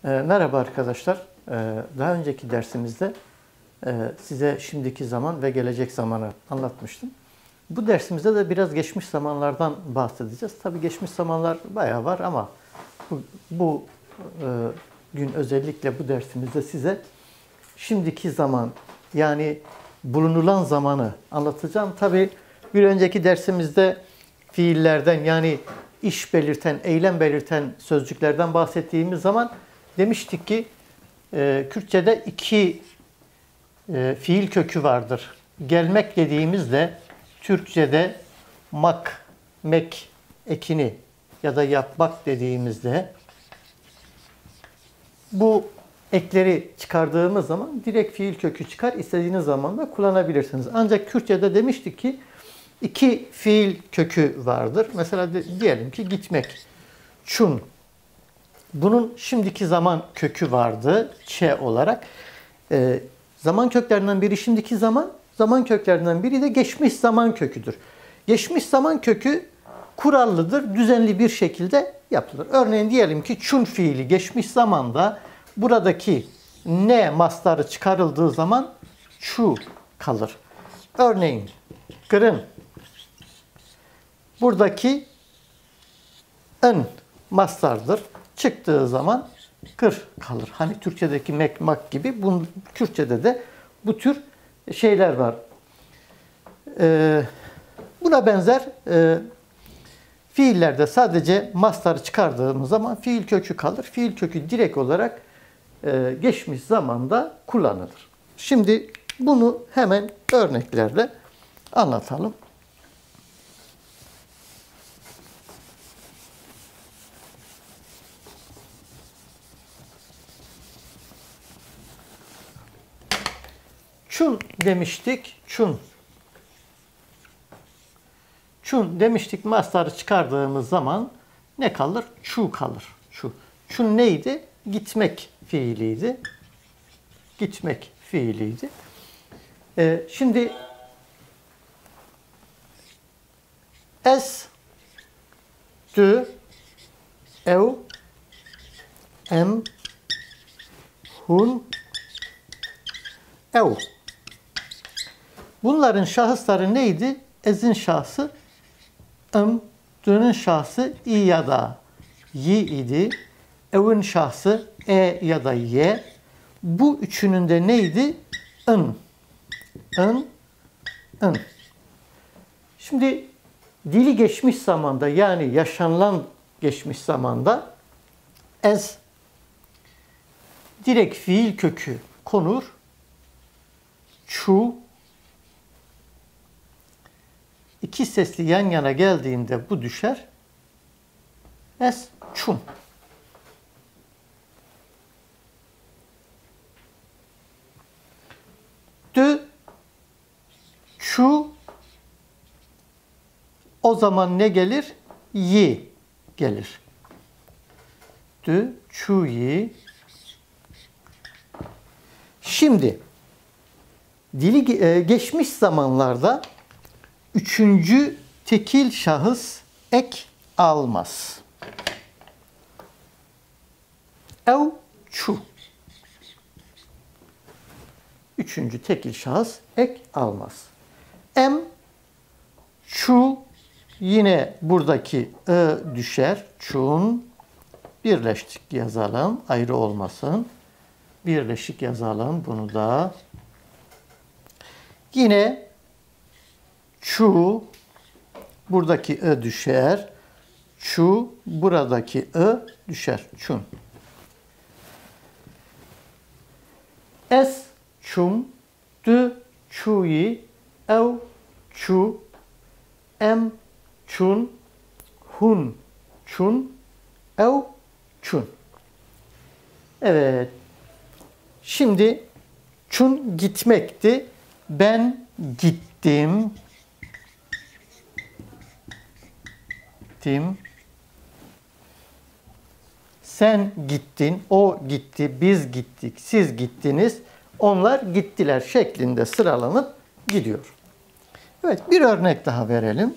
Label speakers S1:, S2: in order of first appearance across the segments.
S1: Merhaba arkadaşlar. Daha önceki dersimizde size şimdiki zaman ve gelecek zamanı anlatmıştım. Bu dersimizde de biraz geçmiş zamanlardan bahsedeceğiz. Tabii geçmiş zamanlar bayağı var ama bu gün özellikle bu dersimizde size şimdiki zaman yani bulunulan zamanı anlatacağım. Tabii bir önceki dersimizde fiillerden yani iş belirten, eylem belirten sözcüklerden bahsettiğimiz zaman demiştik ki Kürtçe'de iki fiil kökü vardır. Gelmek dediğimizde Türkçe'de mak, mek ekini ya da yapmak dediğimizde bu ekleri çıkardığımız zaman direkt fiil kökü çıkar. İstediğiniz zaman da kullanabilirsiniz. Ancak Kürtçe'de demiştik ki iki fiil kökü vardır. Mesela diyelim ki gitmek. Çun. Bunun şimdiki zaman kökü vardı. Ç olarak. Zaman köklerinden biri şimdiki zaman köklerinden biri de geçmiş zaman köküdür. Geçmiş zaman kökü kurallıdır, düzenli bir şekilde yapılır. Örneğin diyelim ki çun fiili geçmiş zamanda buradaki ne mastarı çıkarıldığı zaman çu kalır. Örneğin kırın. Buradaki ın mastardır. Çıktığı zaman kır kalır. Hani Türkçedeki mekmak gibi Kürtçede de bu tür şeyler var. Buna benzer fiillerde sadece mastarı çıkardığımız zaman fiil kökü kalır. Fiil kökü direkt olarak geçmiş zamanda kullanılır. Şimdi bunu hemen örneklerle anlatalım. Çun demiştik. Çun. Çun demiştik. Mastarı çıkardığımız zaman ne kalır? Çu kalır. Çu. Çun neydi? Gitmek fiiliydi. Gitmek fiiliydi. Şimdi es, dü, ev, em, hun, ev. Bunların şahısları neydi? Ez'in şahsı dü'nün şahsı i ya da yi idi. Ev'in şahsı e ya da ye. Bu üçünün de neydi? ın. Şimdi dili geçmiş zamanda yani yaşanılan geçmiş zamanda ez direkt fiil kökü konur. Çu iki sesli yan yana geldiğinde bu düşer. Es çum. Dü, çu, o zaman ne gelir? Yi gelir. Dü, çu, yi. Şimdi dili geçmiş zamanlarda üçüncü tekil şahıs ek almaz. Ev, çu. Üçüncü tekil şahıs ek almaz. Em, çu, yine buradaki düşer. Çun, birleştik yazalım. Ayrı olmasın. Birleşik yazalım bunu da. Yine çu, buradaki düşer. Çu, buradaki düşer. Çun. Es, çum, dü, çuyi, ev, çu, em, çun, hun, çun, ev, çun. Evet. Şimdi çun gitmekti. Ben gittim. Sen gittin, o gitti, biz gittik, siz gittiniz, onlar gittiler şeklinde sıralanıp gidiyor. Evet, bir örnek daha verelim.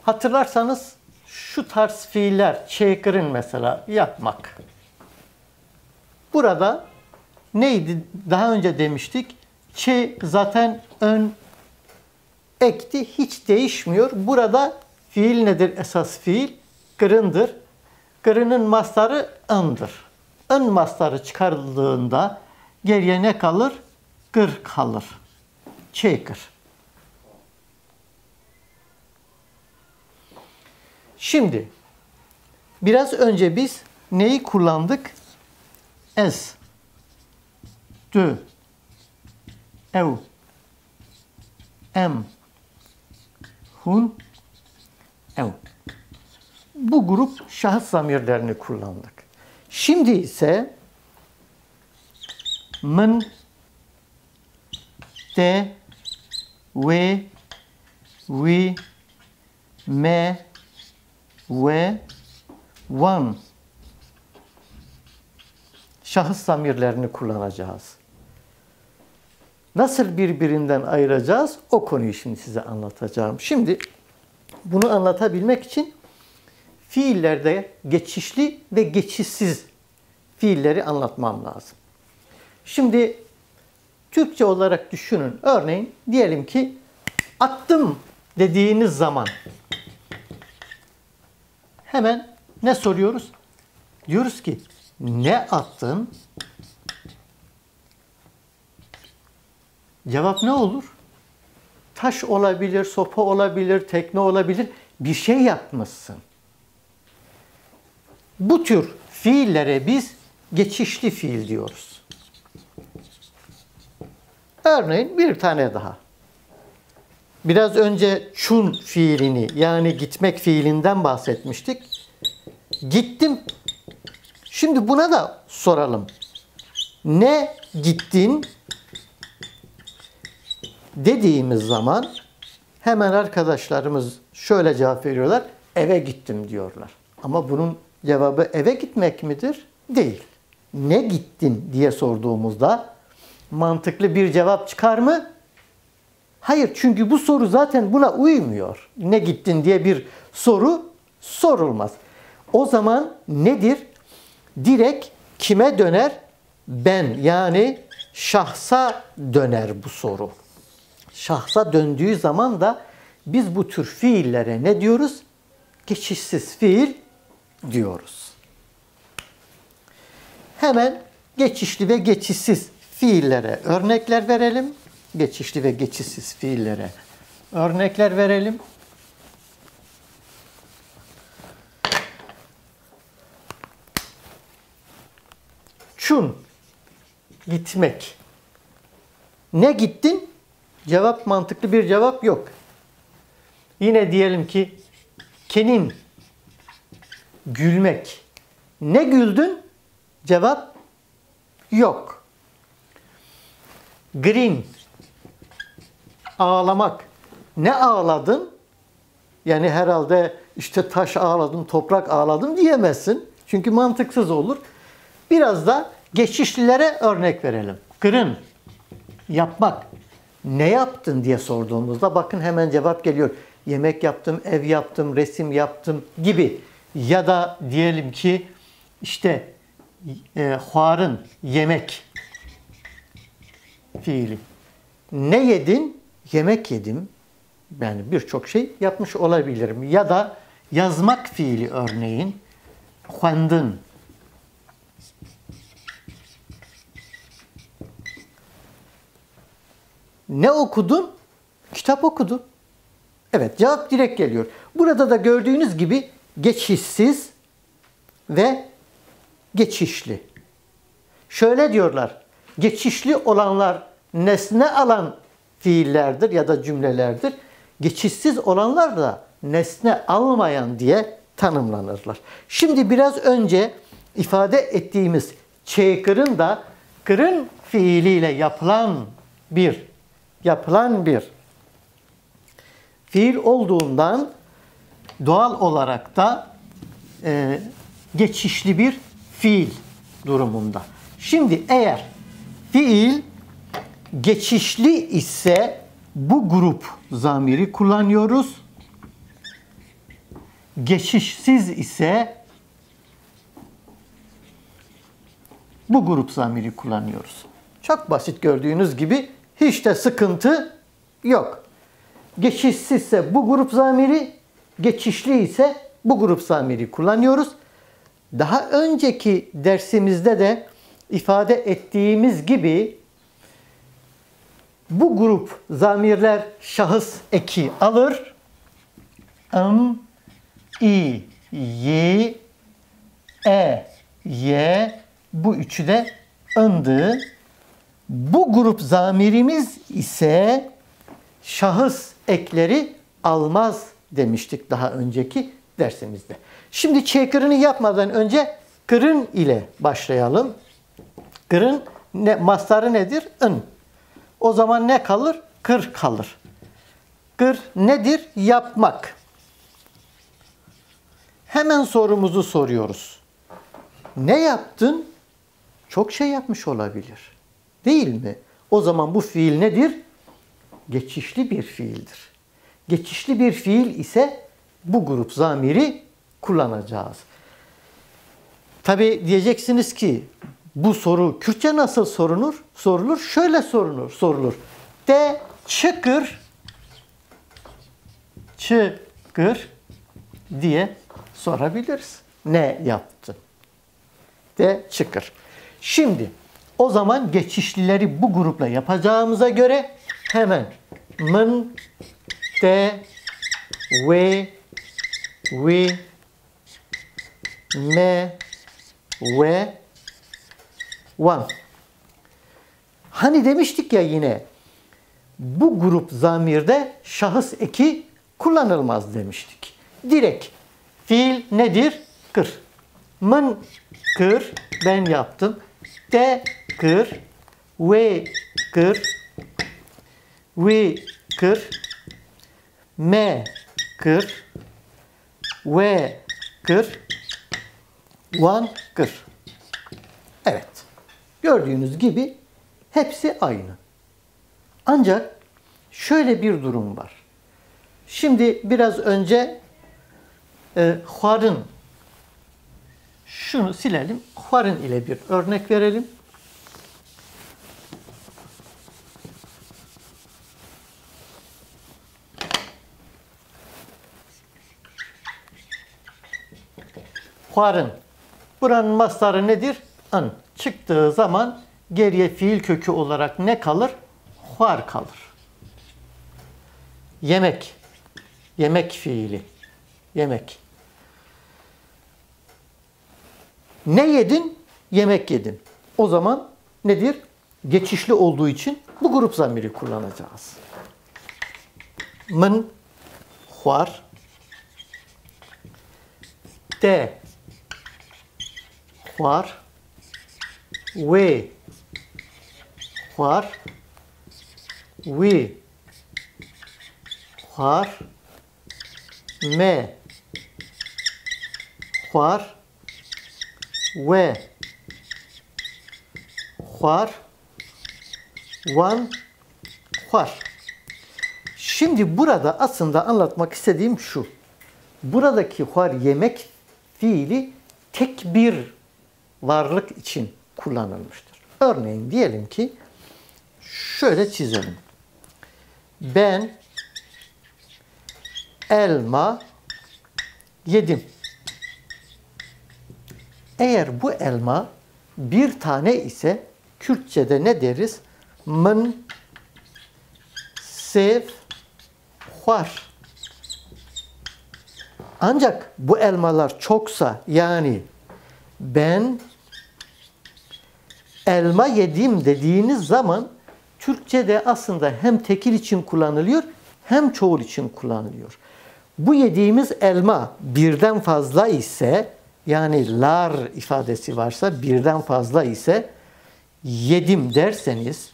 S1: Hatırlarsanız şu tarz fiiller, çekir'in mesela yapmak. Burada neydi? Daha önce demiştik. Ç zaten ön ekti, hiç değişmiyor. Burada fiil nedir? Esas fiil kırındır. Kırının mastarı ındır. Ön mastarı çıkarıldığında geriye ne kalır? Kır kalır. Çekir. Şimdi biraz önce biz neyi kullandık? Es, dü, ev, em, hun, ev. Bu grup şahıs zamirlerini kullandık. Şimdi ise mın, de, ve, vi, me, ve, van şahıs zamirlerini kullanacağız. Nasıl birbirinden ayıracağız? O konuyu şimdi size anlatacağım. Şimdi bunu anlatabilmek için fiillerde geçişli ve geçişsiz fiilleri anlatmam lazım. Şimdi Türkçe olarak düşünün. Örneğin diyelim ki attım dediğiniz zaman hemen ne soruyoruz? Diyoruz ki ne attın? Cevap ne olur? Taş olabilir, sopa olabilir, tekne olabilir. Bir şey yapmışsın. Bu tür fiillere biz geçişli fiil diyoruz. Örneğin bir tane daha. Biraz önce çun fiilini yani gitmek fiilinden bahsetmiştik. Gittim. Şimdi buna da soralım. Ne gittin dediğimiz zaman hemen arkadaşlarımız şöyle cevap veriyorlar. Eve gittim diyorlar. Ama bunun cevabı eve gitmek midir? Değil. Ne gittin diye sorduğumuzda mantıklı bir cevap çıkar mı? Hayır, çünkü bu soru zaten buna uymuyor. Ne gittin diye bir soru sorulmaz. O zaman nedir? Direkt kime döner? Ben, yani şahsa döner bu soru. Şahsa döndüğü zaman da biz bu tür fiillere ne diyoruz? Geçişsiz fiil diyoruz. Hemen geçişli ve geçişsiz fiillere örnekler verelim. Geçişli ve geçişsiz fiillere örnekler verelim. Çun, gitmek. Ne gittin? Cevap, mantıklı bir cevap yok. Yine diyelim ki kenin, gülmek. Ne güldün? Cevap yok. Green, ağlamak. Ne ağladın? Yani herhalde işte taş ağladım, toprak ağladım diyemezsin. Çünkü mantıksız olur. Biraz da geçişlilere örnek verelim. Kırın, yapmak. Ne yaptın diye sorduğumuzda bakın hemen cevap geliyor. Yemek yaptım, ev yaptım, resim yaptım gibi. Ya da diyelim ki işte huarın, yemek fiili. Ne yedin? Yemek yedim. Yani birçok şey yapmış olabilirim. Ya da yazmak fiili örneğin. Huandın. Ne okudun? Kitap okudum. Evet, cevap direkt geliyor. Burada da gördüğünüz gibi geçişsiz ve geçişli. Şöyle diyorlar. Geçişli olanlar nesne alan fiillerdir ya da cümlelerdir. Geçişsiz olanlar da nesne almayan diye tanımlanırlar. Şimdi biraz önce ifade ettiğimiz çekir'in da kırın fiiliyle yapılan bir fiil olduğundan doğal olarak da geçişli bir fiil durumunda. Şimdi eğer fiil geçişli ise bu grup zamiri kullanıyoruz. geçişsiz ise bu grup zamiri kullanıyoruz. Çok basit, gördüğünüz gibi hiç de sıkıntı yok. Geçişsizse bu grup zamiri, geçişli ise bu grup zamiri kullanıyoruz. Daha önceki dersimizde de ifade ettiğimiz gibi bu grup zamirler şahıs eki alır. I, y, y, bu üçü de ındı. Bu grup zamirimiz ise şahıs ekleri almaz demiştik daha önceki dersimizde. Şimdi çekırını yapmadan önce kırın ile başlayalım. Kırın mastarı nedir? ın. O zaman ne kalır? Kır kalır. Kır nedir? Yapmak. Hemen sorumuzu soruyoruz. Ne yaptın? Çok şey yapmış olabilir. Değil mi? O zaman bu fiil nedir? Geçişli bir fiildir. Geçişli bir fiil ise bu grup zamiri kullanacağız. Tabi diyeceksiniz ki bu soru Kürtçe nasıl sorulur? Şöyle sorulur. De çıkır, çıkır diye sorabiliriz. Ne yaptın? De çıkır. Şimdi o zaman geçişlileri bu grupla yapacağımıza göre hemen mın, de, ve, me, ve, van. Hani demiştik ya yine bu grup zamirde şahıs eki kullanılmaz demiştik. Direkt fiil nedir? Kır. Mın kır, ben yaptım. De kır, ve kır, kır, me kır, ve kır, van kır. Evet. Gördüğünüz gibi hepsi aynı. Ancak şöyle bir durum var. Şimdi biraz önce huarın, şunu silelim. Huarın ile bir örnek verelim. Huarın. Buranın mastarı nedir? An. Çıktığı zaman geriye fiil kökü olarak ne kalır? Huar kalır. Yemek. Yemek fiili. Yemek. Ne yedin? Yemek yedin. O zaman nedir? Geçişli olduğu için bu grup zamiri kullanacağız. Mın, huar, de, huar, ve, huar, huar, me, huar, ve, huar, van, huar. Şimdi burada aslında anlatmak istediğim şu. Buradaki huar yemek fiili tek bir varlık için kullanılmıştır. Örneğin diyelim ki şöyle çizelim. Ben elma yedim. Eğer bu elma bir tane ise Kürtçe'de ne deriz? Mın, sev, huar. Ancak bu elmalar çoksa, yani ben elma yedim dediğiniz zaman Türkçe'de aslında hem tekil için kullanılıyor hem çoğul için kullanılıyor. Bu yediğimiz elma birden fazla ise, yani lar ifadesi varsa birden fazla ise yedim derseniz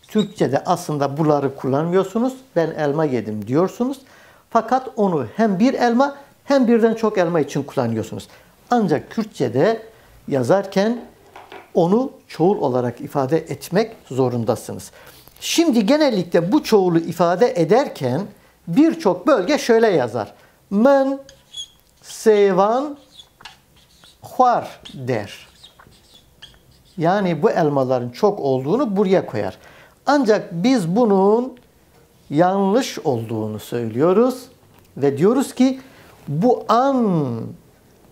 S1: Türkçe'de aslında buları kullanmıyorsunuz. Ben elma yedim diyorsunuz. Fakat onu hem bir elma hem birden çok elma için kullanıyorsunuz. Ancak Kürtçe'de yazarken onu çoğul olarak ifade etmek zorundasınız. Şimdi genellikle bu çoğulu ifade ederken birçok bölge şöyle yazar. Men sevan xwar der. Yani bu elmaların çok olduğunu buraya koyar. Ancak biz bunun yanlış olduğunu söylüyoruz ve diyoruz ki bu an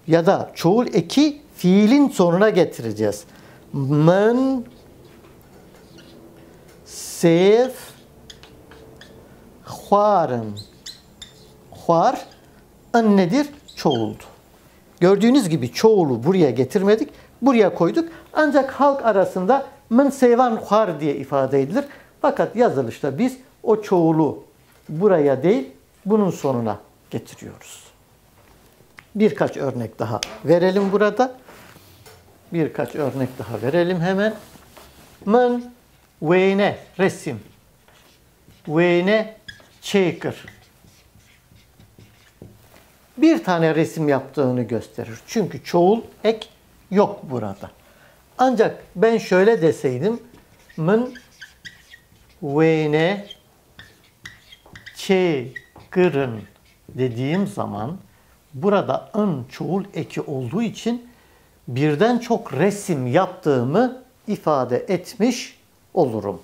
S1: ya da çoğul eki fiilin sonuna getireceğiz. Men sev xwarın. Xwar an nedir? Çoğuldu. Gördüğünüz gibi çoğulu buraya getirmedik. Buraya koyduk. Ancak halk arasında men sevan xwar diye ifade edilir. Fakat yazılışta biz o çoğulu buraya değil, bunun sonuna getiriyoruz. Birkaç örnek daha verelim burada. Birkaç örnek daha verelim hemen. Men veyne resim. Veyne çekir. Bir tane resim yaptığını gösterir. Çünkü çoğul ek yok burada. Ancak ben şöyle deseydim. Men veyne çekirin dediğim zaman burada ın çoğul eki olduğu için birden çok resim yaptığımı ifade etmiş olurum.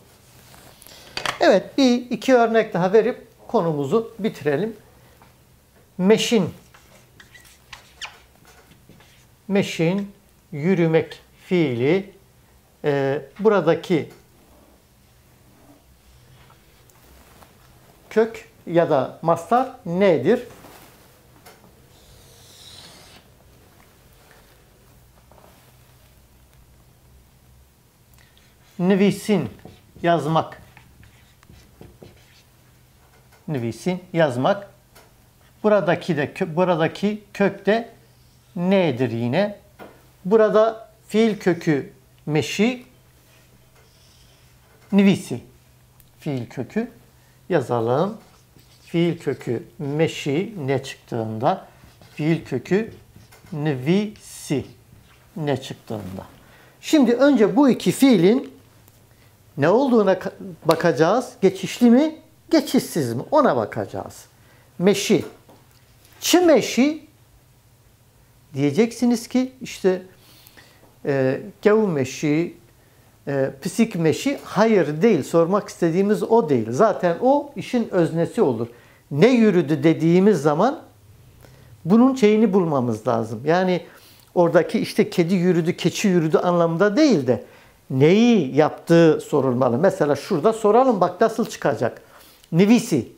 S1: Evet, iki örnek daha verip konumuzu bitirelim. Meşin. Meşin, yürümek fiili. Buradaki kök ya da mastar nedir? Nüvisin, yazmak. Nüvisin, yazmak. Buradaki kök de nedir yine? Burada fiil kökü meşi, nüvisi. Fiil kökü yazalım. Fiil kökü meşi ne çıktığında, fiil kökü nüvisi ne çıktığında. Şimdi önce bu iki fiilin ne olduğuna bakacağız. Geçişli mi, geçişsiz mi? Ona bakacağız. Meşi. Çi meşi diyeceksiniz ki işte kev meşi, psik meşi. Hayır, değil. Sormak istediğimiz o değil. Zaten o işin öznesi olur. Ne yürüdü dediğimiz zaman bunun şeyini bulmamız lazım. Yani oradaki işte kedi yürüdü, keçi yürüdü anlamında değil de neyi yaptığı sorulmalı. Mesela şurada soralım, bak nasıl çıkacak. Nivisi,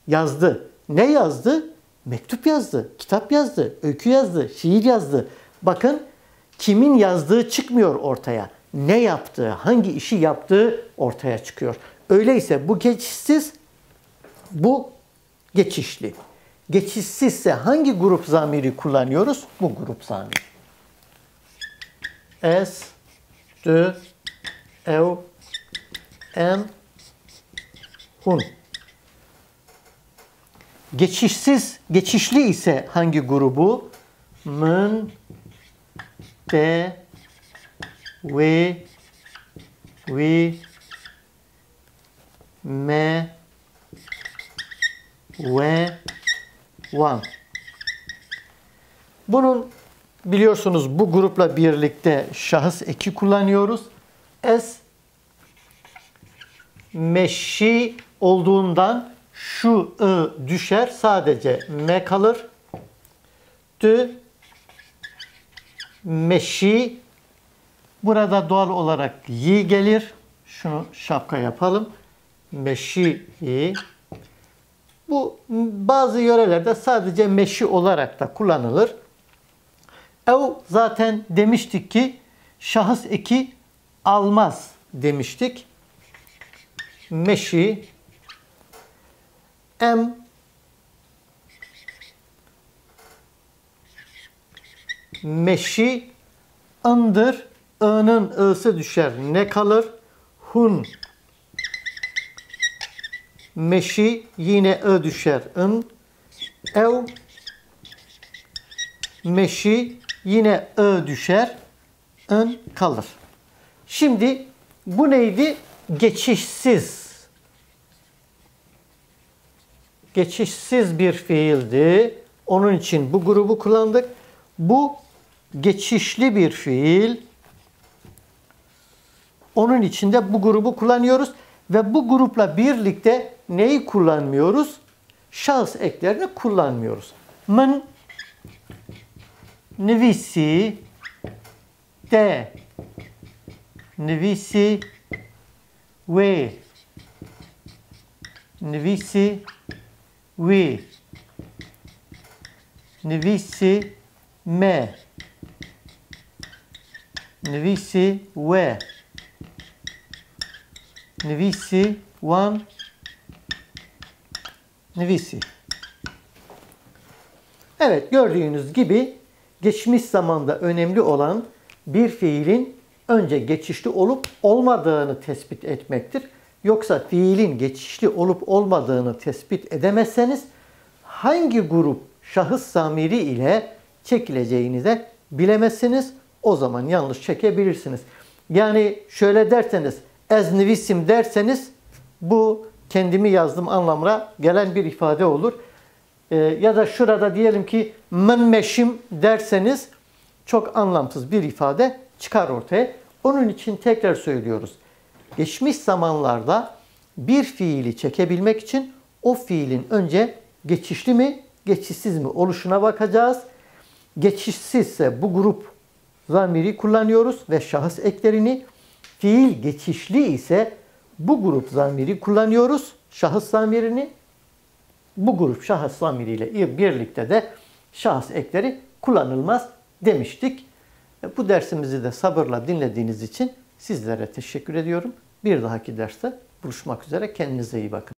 S1: yazdı. Ne yazdı? Mektup yazdı, kitap yazdı, öykü yazdı, şiir yazdı. Bakın kimin yazdığı çıkmıyor ortaya. Ne yaptığı, hangi işi yaptığı ortaya çıkıyor. Öyleyse bu geçişsiz, bu geçişli. Geçişsizse hangi grup zamiri kullanıyoruz? Bu grup zamiri. Es, de, ev, en, hun. Geçişsiz, geçişli ise hangi grubu? Mın, de, ve, me, ve, van. Bunun biliyorsunuz bu grupla birlikte şahıs eki kullanıyoruz. Es, meşi olduğundan şu ı düşer, sadece me kalır. Tü, meşi, burada doğal olarak yi gelir. Şunu şapka yapalım. Meşi, yi. Bu bazı yörelerde sadece meşi olarak da kullanılır. Ev zaten demiştik ki şahıs eki almaz demiştik. Meşi, em, meşi, ındır. I'nın ı'sı düşer. Ne kalır? Hun. Meşi, yine ı düşer. In. Ev. Meşi, yine ı düşer. In kalır. Şimdi bu neydi? Geçişsiz bir fiildi. Onun için bu grubu kullandık. Bu geçişli bir fiil. Onun için de bu grubu kullanıyoruz. Ve bu grupla birlikte neyi kullanmıyoruz? Şahıs eklerini kullanmıyoruz. Min nivisi de nivisi ve nivisi ve nivisi me nivisi ve nivisi wan nivisi. Evet, gördüğünüz gibi geçmiş zamanda önemli olan bir fiilin önce geçişli olup olmadığını tespit etmektir. Yoksa fiilin geçişli olup olmadığını tespit edemezseniz hangi grup şahıs zamiri ile çekileceğini de bilemezsiniz. O zaman yanlış çekebilirsiniz. Yani şöyle derseniz, ez nivisim derseniz bu kendimi yazdım anlamına gelen bir ifade olur. Ya da şurada diyelim ki men meşim derseniz çok anlamsız bir ifade çıkar ortaya. Onun için tekrar söylüyoruz. Geçmiş zamanlarda bir fiili çekebilmek için o fiilin önce geçişli mi, geçişsiz mi oluşuna bakacağız. Geçişsizse bu grup zamiri kullanıyoruz ve şahıs eklerini. Fiil geçişli ise bu grup zamiri kullanıyoruz, şahıs zamirini. Bu grup şahıs zamiriyle birlikte de şahıs ekleri kullanılmaz demiştik. Bu dersimizi de sabırla dinlediğiniz için sizlere teşekkür ediyorum. Bir dahaki derste buluşmak üzere. Kendinize iyi bakın.